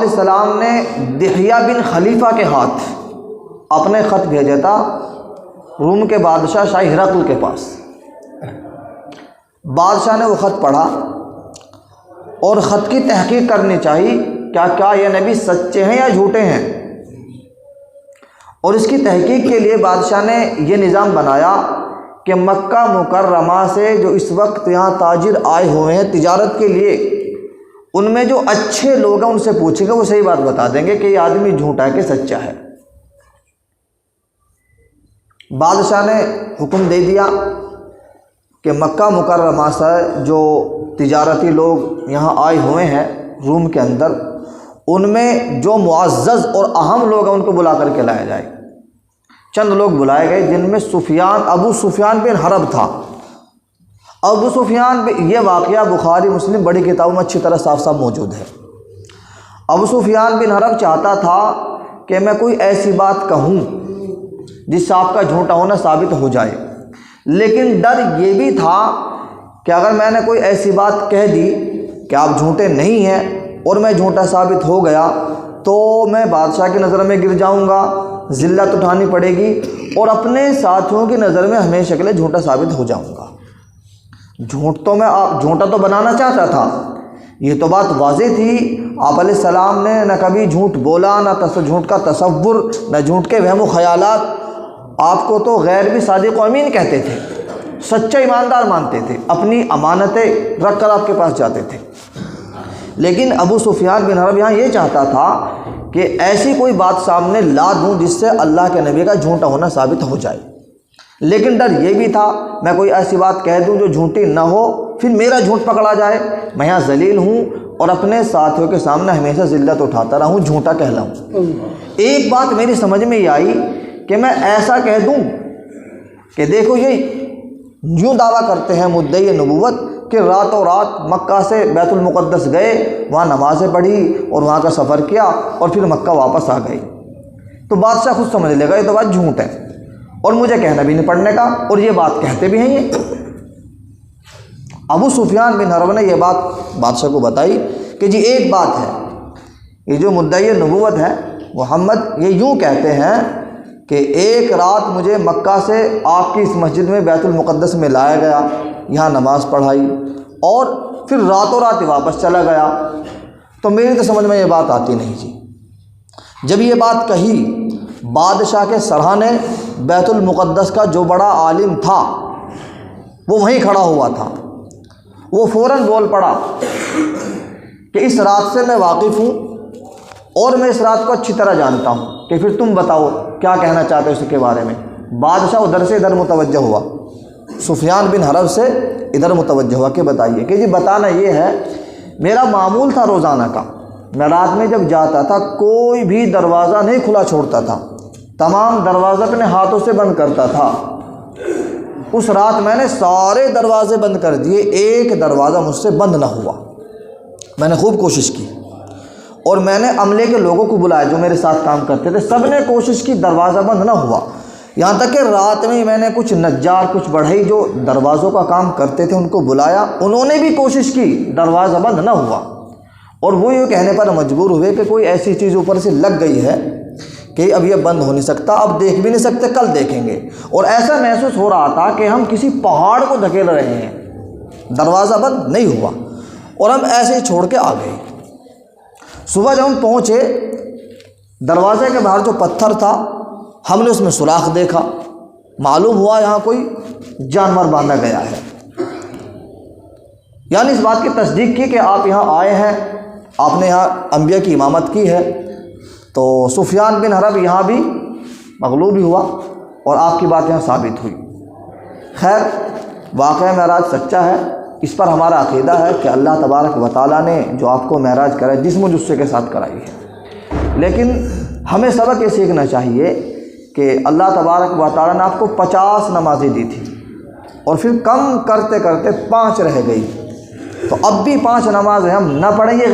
علیہ السلام نے دحیہ بن خلیفہ کے ہاتھ اپنے خط بھیجا تھا روم کے بادشاہ شاہ ہرقل کے پاس۔ بادشاہ نے وہ خط پڑھا اور خط کی تحقیق کرنی چاہیے کیا یہ نبی سچے ہیں یا جھوٹے ہیں، اور اس کی تحقیق کے لیے بادشاہ نے یہ نظام بنایا کہ مکہ مکرمہ سے جو اس وقت یہاں تاجر آئے ہوئے ہیں تجارت کے لیے، ان میں جو اچھے لوگ ہیں ان سے پوچھیں گے، وہ صحیح بات بتا دیں گے کہ یہ آدمی جھوٹا ہے کہ سچا ہے۔ بادشاہ نے حکم دے دیا کہ مکہ مکرمہ سے جو تجارتی لوگ یہاں آئے ہوئے ہیں روم کے اندر، ان میں جو معزز اور اہم لوگ ہیں ان کو بلا کر کے لایا جائے۔ چند لوگ بلائے گئے جن میں ابو سفیان بن حرب تھا۔ ابو سفیان یہ واقعہ بخاری مسلم بڑی کتابوں میں اچھی طرح صاف صاف موجود ہے۔ ابو سفیان بن حرب چاہتا تھا کہ میں کوئی ایسی بات کہوں جس سے آپ کا جھوٹا ہونا ثابت ہو جائے، لیکن ڈر یہ بھی تھا کہ اگر میں نے کوئی ایسی بات کہہ دی کہ آپ جھوٹے نہیں ہیں اور میں جھوٹا ثابت ہو گیا تو میں بادشاہ کی نظر میں گر جاؤں گا، ذلت اٹھانی پڑے گی، اور اپنے ساتھیوں کی نظر میں ہمیشہ کے لیے جھوٹا ثابت ہو جاؤں گا۔ جھوٹا تو بنانا چاہتا تھا، یہ تو بات واضح تھی، آپ علیہ السلام نے نہ کبھی جھوٹ بولا، نہ جھوٹ کا تصور، نہ جھوٹ کے وہم و خیالات۔ آپ کو تو غیر بھی صادق و امین کہتے تھے، سچا ایماندار مانتے تھے، اپنی امانتیں رکھ کر آپ کے پاس جاتے تھے۔ لیکن ابو سفیان بن حرب یہاں یہ چاہتا تھا کہ ایسی کوئی بات سامنے لا دوں جس سے اللہ کے نبی کا جھوٹا ہونا ثابت ہو جائے، لیکن ڈر یہ بھی تھا میں کوئی ایسی بات کہہ دوں جو جھوٹی نہ ہو، پھر میرا جھوٹ پکڑا جائے، میں یہاں ذلیل ہوں اور اپنے ساتھیوں کے سامنے ہمیشہ ذلت اٹھاتا رہوں، جھوٹا کہلاؤں۔ ایک بات میری سمجھ میں یہ آئی کہ میں ایسا کہہ دوں کہ دیکھو یہ یوں دعویٰ کرتے ہیں مدعی نبوت کہ راتوں رات مکہ سے بیت المقدس گئے، وہاں نمازیں پڑھی اور وہاں کا سفر کیا اور پھر مکہ واپس آ گئی، تو بادشاہ خود سمجھ لے گا یہ تو بات جھوٹ ہے، اور مجھے کہنا بھی نہیں پڑنے کا، اور یہ بات کہتے بھی ہیں یہ۔ ابو سفیان بن حرب نے یہ بات بادشاہ کو بتائی کہ جی ایک بات ہے، یہ جو مدعی نبوت ہے محمد یہ یوں کہتے ہیں کہ ایک رات مجھے مکہ سے آپ کی اس مسجد میں بیت المقدس میں لایا گیا، یہاں نماز پڑھائی اور پھر راتوں رات واپس چلا گیا، تو میری تو سمجھ میں یہ بات آتی نہیں جی۔ جب یہ بات کہی، بادشاہ کے سرحانے بیت المقدس کا جو بڑا عالم تھا وہ وہیں کھڑا ہوا تھا، وہ فوراً بول پڑا کہ اس رات سے میں واقف ہوں اور میں اس رات کو اچھی طرح جانتا ہوں، کہ پھر تم بتاؤ کیا کہنا چاہتے ہو اس کے بارے میں۔ بادشاہ ادھر سے ادھر متوجہ ہوا، سفیان بن حرب سے ادھر متوجہ ہوا کہ بتائیے۔ کہ جی بتانا یہ ہے، میرا معمول تھا روزانہ کا، میں رات میں جب جاتا تھا کوئی بھی دروازہ نہیں کھلا چھوڑتا تھا، تمام دروازے اپنے ہاتھوں سے بند کرتا تھا۔ اس رات میں نے سارے دروازے بند کر دیے، ایک دروازہ مجھ سے بند نہ ہوا۔ میں نے خوب کوشش کی اور میں نے عملے کے لوگوں کو بلایا جو میرے ساتھ کام کرتے تھے، سب نے کوشش کی، دروازہ بند نہ ہوا۔ یہاں تک کہ رات میں نے کچھ نجار، کچھ بڑھئی جو دروازوں کا کام کرتے تھے ان کو بلایا، انہوں نے بھی کوشش کی، دروازہ بند نہ ہوا، اور وہ یہ کہنے پر مجبور ہوئے کہ کوئی ایسی چیز اوپر سے لگ گئی ہے کہ اب یہ بند ہو نہیں سکتا، اب دیکھ بھی نہیں سکتے، کل دیکھیں گے۔ اور ایسا محسوس ہو رہا تھا کہ ہم کسی پہاڑ کو دھکیل رہے ہیں، دروازہ بند نہیں ہوا، اور ہم ایسے ہی چھوڑ کے آ گئے۔ صبح جب ہم پہنچے، دروازے کے باہر جو پتھر تھا ہم نے اس میں سوراخ دیکھا، معلوم ہوا یہاں کوئی جانور باندھا گیا ہے، یعنی اس بات کی تصدیق کی کہ آپ یہاں آئے ہیں، آپ نے یہاں انبیاء کی امامت کی ہے۔ تو سفیان بن حرب یہاں بھی مغلوب ہی ہوا اور آپ کی بات یہاں ثابت ہوئی۔ خیر، واقعہ معراج سچا ہے، اس پر ہمارا عقیدہ ہے کہ اللہ تبارک و تعالیٰ نے جو آپ کو معراج کرائی جسم و جثے کے ساتھ کرائی ہے، لیکن ہمیں سبق یہ سیکھنا چاہیے کہ اللہ تبارک و تعالیٰ نے آپ کو 50 نمازیں دی تھی اور پھر کم کرتے کرتے 5 رہ گئی، تو اب بھی 5 نمازیں ہم نہ پڑھیں گے